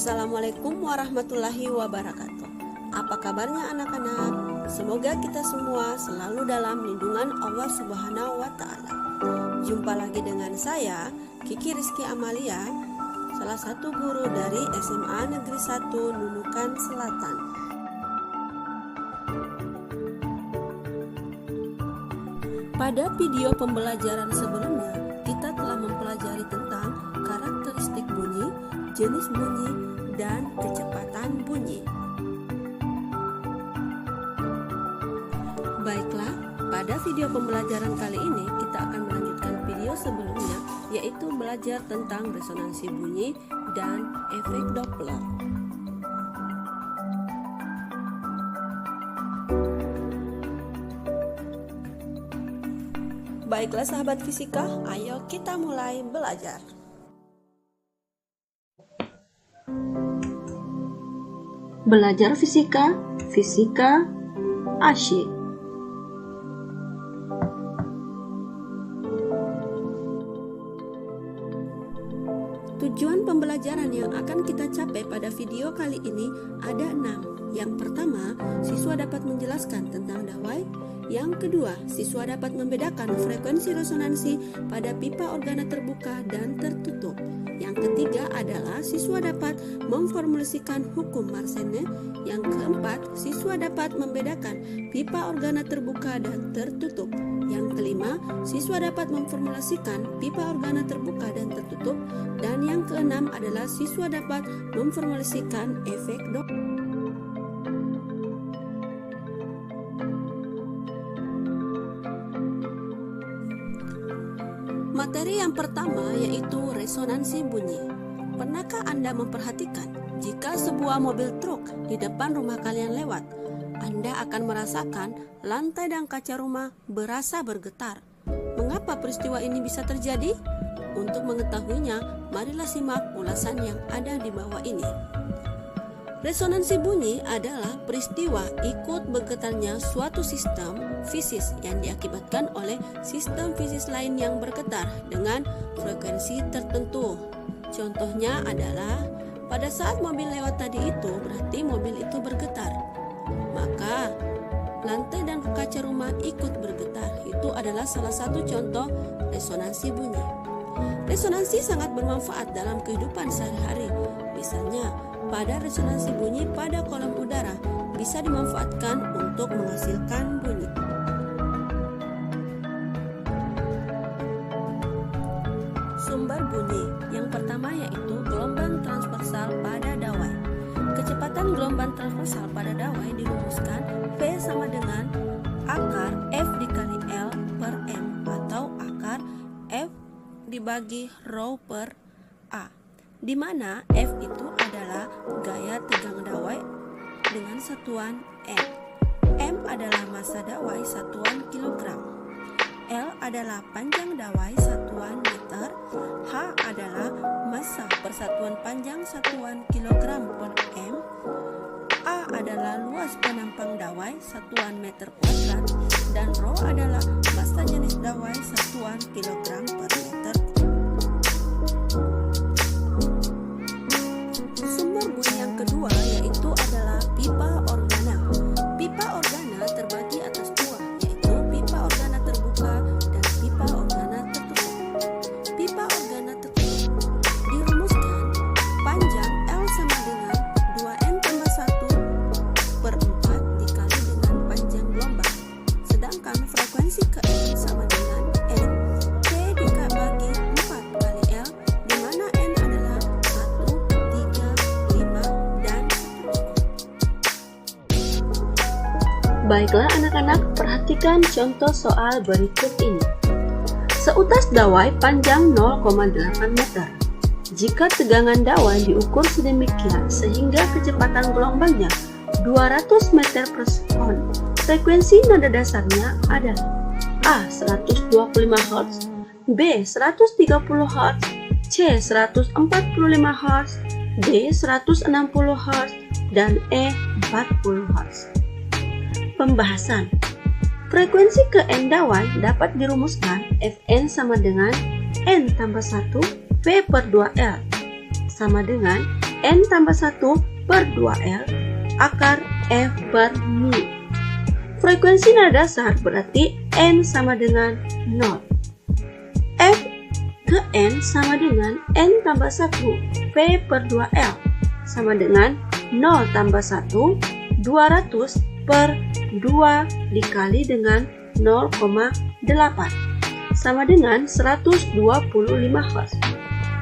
Assalamualaikum warahmatullahi wabarakatuh. Apa kabarnya anak-anak? Semoga kita semua selalu dalam lindungan Allah Subhanahu wa Ta'ala. Jumpa lagi dengan saya, Kiki Rizky Amalia, salah satu guru dari SMA Negeri 1 Nunukan Selatan. Pada video pembelajaran sebelumnya, kita telah mempelajari tentang karakteristik bunyi, jenis bunyi, dan kecepatan bunyi. Baiklah, pada video pembelajaran kali ini kita akan melanjutkan video sebelumnya, yaitu belajar tentang resonansi bunyi dan efek Doppler. Baiklah sahabat fisika, ayo kita mulai belajar. Belajar fisika, fisika asyik. Tujuan pembelajaran yang akan kita capai pada video kali ini ada 6. Yang pertama, siswa dapat menjelaskan tentang dawai. Yang kedua, siswa dapat membedakan frekuensi resonansi pada pipa organa terbuka dan tertutup. Yang ketiga adalah siswa dapat memformulasikan hukum Mersenne. Yang keempat, siswa dapat membedakan pipa organa terbuka dan tertutup. Yang kelima, siswa dapat memformulasikan pipa organa terbuka dan tertutup. Dan yang keenam adalah siswa dapat memformulasikan efek Doppler. Materi yang pertama yaitu resonansi bunyi. Pernahkah Anda memperhatikan jika sebuah mobil truk di depan rumah kalian lewat, Anda akan merasakan lantai dan kaca rumah berasa bergetar. Mengapa peristiwa ini bisa terjadi? Untuk mengetahuinya, marilah simak ulasan yang ada di bawah ini. Resonansi bunyi adalah peristiwa ikut bergetarnya suatu sistem fisis yang diakibatkan oleh sistem fisis lain yang bergetar dengan frekuensi tertentu. Contohnya adalah pada saat mobil lewat tadi itu berarti mobil itu bergetar. Maka lantai dan kaca rumah ikut bergetar. Itu adalah salah satu contoh resonansi bunyi. Resonansi sangat bermanfaat dalam kehidupan sehari-hari. Misalnya, pada resonansi bunyi pada kolom udara bisa dimanfaatkan untuk menghasilkan bunyi. Sumber bunyi yang pertama yaitu gelombang transversal pada dawai. Kecepatan gelombang transversal pada dawai dirumuskan V sama dengan akar F dikali L per M atau akar F dibagi rho per A, di mana F itu adalah gaya tegang dawai dengan satuan M. M adalah massa dawai satuan kilogram. L adalah panjang dawai satuan meter. H adalah massa persatuan panjang satuan kilogram per M. A adalah luas penampang dawai satuan meter kuadrat. Dan rho adalah massa jenis dawai satuan kilogram per meter. Sumber bunyi yang kedua yaitu adalah pipa organa. Pipa organa terbagi atas dua, yaitu pipa organa terbuka dan pipa organa tertutup. Pipa organa tertutup dirumuskan panjang L sama dengan 2N tambah 1 per 4 dikali dengan panjang gelombang. Sedangkan frekuensi ke N sama dengan N T dibagi 4 kali L, di mana N adalah 1, 3, 5, dan Baiklah anak-anak, perhatikan contoh soal berikut ini. Seutas dawai panjang 0,8 meter. Jika tegangan dawai diukur sedemikian sehingga kecepatan gelombangnya 200 meter per sekon, frekuensi nada dasarnya adalah A. 125 Hz, B. 130 Hz, C. 145 Hz, D. 160 Hz, dan E. 40 Hz. Pembahasan. Frekuensi ke N dawai dapat dirumuskan Fn sama dengan N tambah 1 V per 2L sama dengan N tambah 1 per 2L akar F per mu. Frekuensi nada dasar berarti N sama dengan 0. F ke N sama dengan N tambah 1 P per 2L sama dengan 0 tambah 1 200 per 2 dikali dengan 0,8 sama dengan 125 Hz.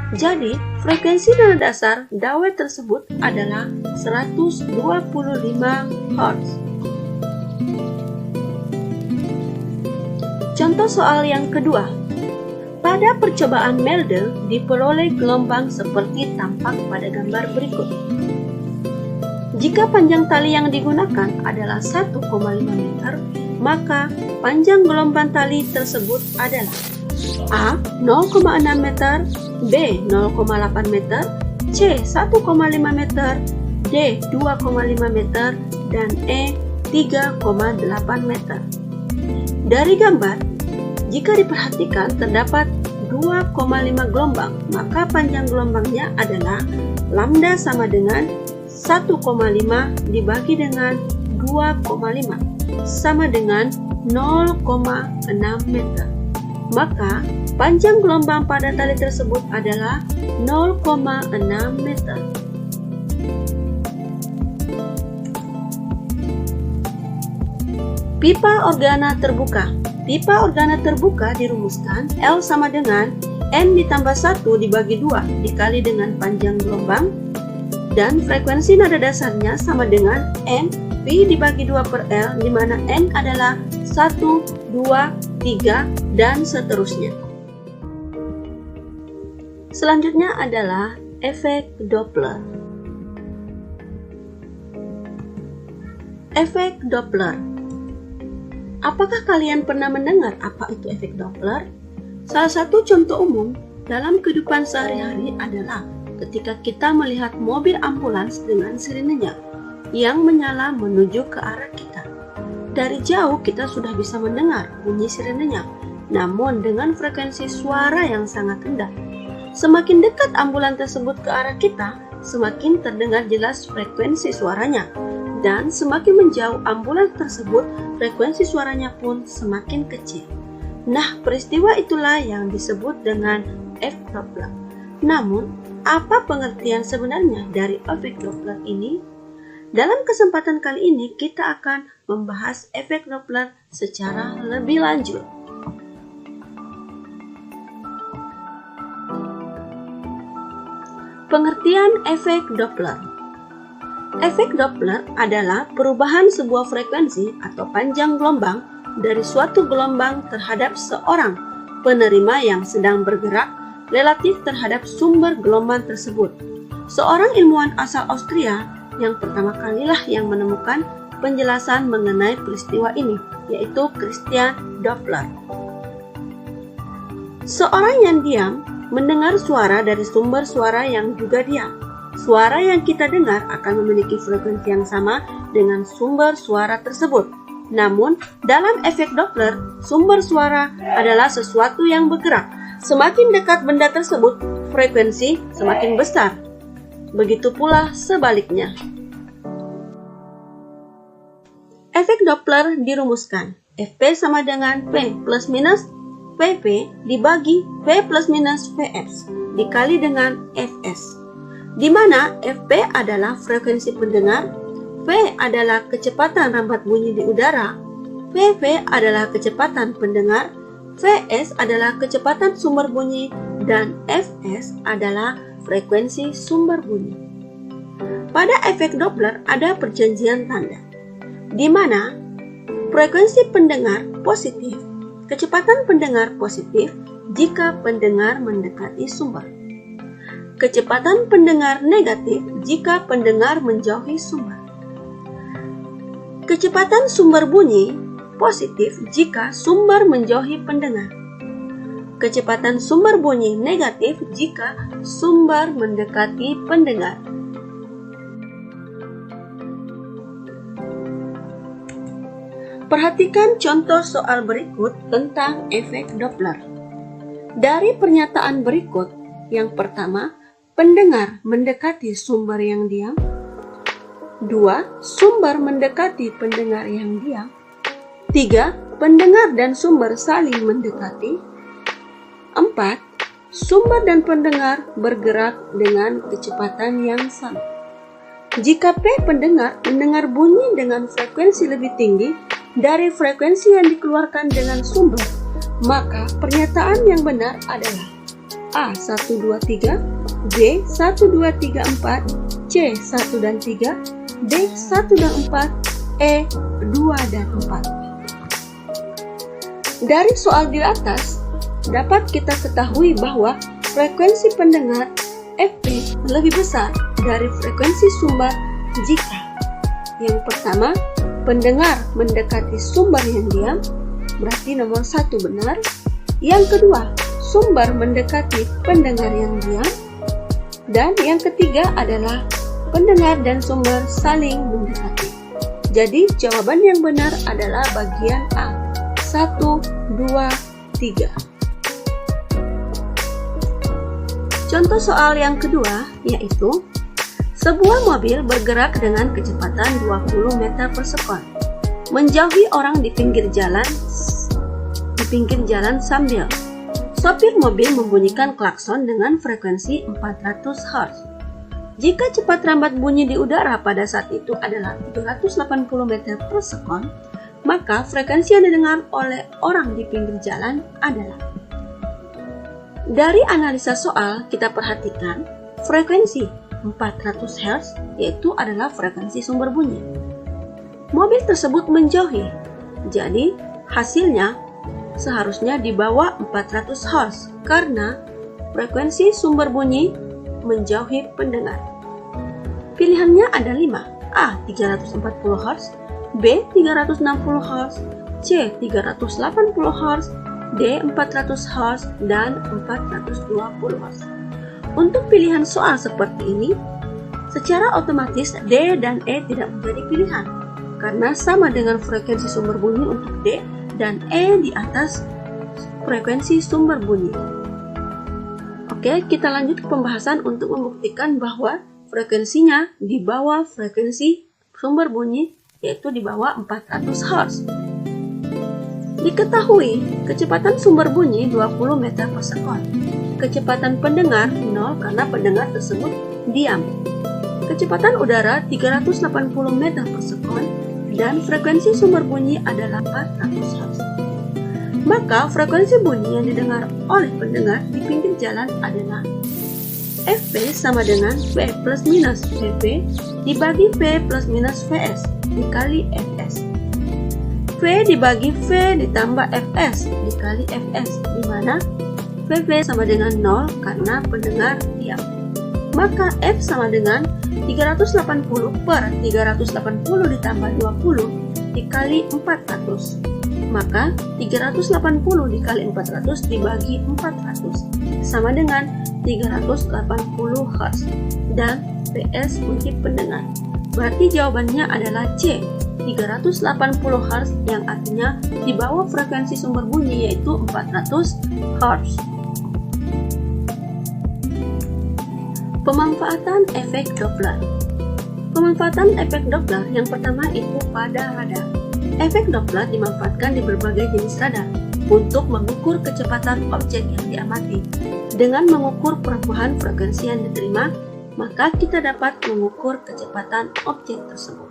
Jadi, frekuensi nada dasar dawet tersebut adalah 125 Hz. Contoh soal yang kedua. Pada percobaan Melde diperoleh gelombang seperti tampak pada gambar berikut. Jika panjang tali yang digunakan adalah 1,5 meter, maka panjang gelombang tali tersebut adalah A. 0,6 meter, B. 0,8 meter, C. 1,5 meter, D. 2,5 meter, dan E. 3,8 meter. Dari gambar, jika diperhatikan terdapat 2,5 gelombang, maka panjang gelombangnya adalah lambda sama dengan 1,5 dibagi dengan 2,5 sama dengan 0,6 meter. Maka panjang gelombang pada tali tersebut adalah 0,6 meter. Pipa organa terbuka. Pipa organa terbuka dirumuskan L sama dengan N ditambah 1 dibagi 2 dikali dengan panjang gelombang, dan frekuensi nada dasarnya sama dengan N P dibagi 2 per L, di mana N adalah 1, 2, 3, dan seterusnya. Selanjutnya adalah efek Doppler. Efek Doppler. Apakah kalian pernah mendengar apa itu efek Doppler? Salah satu contoh umum dalam kehidupan sehari-hari adalah ketika kita melihat mobil ambulans dengan sirenenya yang menyala menuju ke arah kita. Dari jauh kita sudah bisa mendengar bunyi sirenenya, namun dengan frekuensi suara yang sangat rendah. Semakin dekat ambulans tersebut ke arah kita, semakin terdengar jelas frekuensi suaranya. Dan semakin menjauh ambulans tersebut, frekuensi suaranya pun semakin kecil. Nah, peristiwa itulah yang disebut dengan efek Doppler. Namun, apa pengertian sebenarnya dari efek Doppler ini? Dalam kesempatan kali ini, kita akan membahas efek Doppler secara lebih lanjut. Pengertian efek Doppler. Efek Doppler adalah perubahan sebuah frekuensi atau panjang gelombang dari suatu gelombang terhadap seorang penerima yang sedang bergerak relatif terhadap sumber gelombang tersebut. Seorang ilmuwan asal Austria yang pertama kalilah yang menemukan penjelasan mengenai peristiwa ini, yaitu Christian Doppler. Seorang yang diam mendengar suara dari sumber suara yang juga diam. Suara yang kita dengar akan memiliki frekuensi yang sama dengan sumber suara tersebut. Namun, dalam efek Doppler, sumber suara adalah sesuatu yang bergerak. Semakin dekat benda tersebut, frekuensi semakin besar. Begitu pula sebaliknya. Efek Doppler dirumuskan. Fp sama dengan P plus minus Vp dibagi V plus minus Vx dikali dengan Fs. Di mana Fp adalah frekuensi pendengar, V adalah kecepatan rambat bunyi di udara, Vv adalah kecepatan pendengar, Vs adalah kecepatan sumber bunyi, dan Fs adalah frekuensi sumber bunyi. Pada efek Doppler ada perjanjian tanda, di mana frekuensi pendengar positif, kecepatan pendengar positif jika pendengar mendekati sumber. Kecepatan pendengar negatif jika pendengar menjauhi sumber. Kecepatan sumber bunyi positif jika sumber menjauhi pendengar. Kecepatan sumber bunyi negatif jika sumber mendekati pendengar. Perhatikan contoh soal berikut tentang efek Doppler. Dari pernyataan berikut, yang pertama, Pendengar mendekati sumber yang diam. 2. Sumber mendekati pendengar yang diam. 3. Pendengar dan sumber saling mendekati. 4. Sumber dan pendengar bergerak dengan kecepatan yang sama. Jika P pendengar mendengar bunyi dengan frekuensi lebih tinggi dari frekuensi yang dikeluarkan dengan sumber, maka pernyataan yang benar adalah A123, B1234, C1 dan 3, D1 dan 4, E2 dan 4. Dari soal di atas, dapat kita ketahui bahwa frekuensi pendengar Fp lebih besar dari frekuensi sumber jika yang pertama, pendengar mendekati sumber yang diam, berarti nomor 1 benar. Yang kedua, sumber mendekati pendengar yang diam. Dan yang ketiga adalah pendengar dan sumber saling mendekati. Jadi jawaban yang benar adalah bagian A, 1, 2, 3. Contoh soal yang kedua yaitu sebuah mobil bergerak dengan kecepatan 20 meter per sekon, menjauhi orang di pinggir jalan sambil sopir mobil membunyikan klakson dengan frekuensi 400 Hz. Jika cepat rambat bunyi di udara pada saat itu adalah 380 meter per sekon, maka frekuensi yang didengar oleh orang di pinggir jalan adalah. Dari analisa soal, kita perhatikan frekuensi 400 Hz yaitu adalah frekuensi sumber bunyi. Mobil tersebut menjauhi, jadi hasilnya seharusnya di bawah 400 Hz karena frekuensi sumber bunyi menjauhi pendengar. Pilihannya ada 5. A. 340 Hz, B. 360 Hz, C. 380 Hz, D. 400 Hz, dan 420 Hz. Untuk pilihan soal seperti ini, secara otomatis D dan E tidak menjadi pilihan karena sama dengan frekuensi sumber bunyi untuk D dan E di atas frekuensi sumber bunyi. Oke, kita lanjut ke pembahasan untuk membuktikan bahwa frekuensinya di bawah frekuensi sumber bunyi, yaitu di bawah 400 Hz. Diketahui kecepatan sumber bunyi 20 meter per sekon. Kecepatan pendengar 0 karena pendengar tersebut diam. Kecepatan udara 380 meter per sekon dan frekuensi sumber bunyi adalah 400 Hz. Maka frekuensi bunyi yang didengar oleh pendengar di pinggir jalan adalah Fp sama dengan V plus minus Vp dibagi V plus minus Vs dikali Fs. V dibagi V ditambah Fs dikali Fs, di mana Vv sama dengan 0 karena pendengar diam. Maka F sama dengan 380 per 380 ditambah 20 dikali 400. Maka 380 dikali 400 dibagi 400 sama dengan 380 Hz dan Ps untuk pendengar. Berarti jawabannya adalah C, 380 Hz yang artinya di bawah frekuensi sumber bunyi yaitu 400 Hz. Pemanfaatan efek Doppler. Pemanfaatan efek Doppler yang pertama itu pada radar. Efek Doppler dimanfaatkan di berbagai jenis radar untuk mengukur kecepatan objek yang diamati. Dengan mengukur perubahan frekuensi yang diterima, maka kita dapat mengukur kecepatan objek tersebut.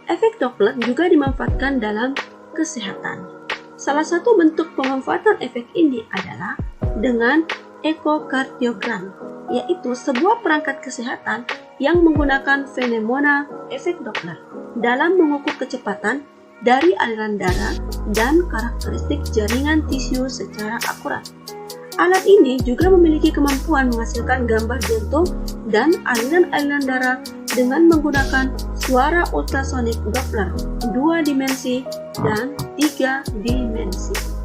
Efek Doppler juga dimanfaatkan dalam kesehatan. Salah satu bentuk pemanfaatan efek ini adalah dengan ekokardiogram, yaitu sebuah perangkat kesehatan yang menggunakan fenomena efek Doppler dalam mengukur kecepatan dari aliran darah dan karakteristik jaringan tisu secara akurat. Alat ini juga memiliki kemampuan menghasilkan gambar jantung dan aliran-aliran darah dengan menggunakan suara ultrasonik Doppler 2 dimensi dan 3 dimensi.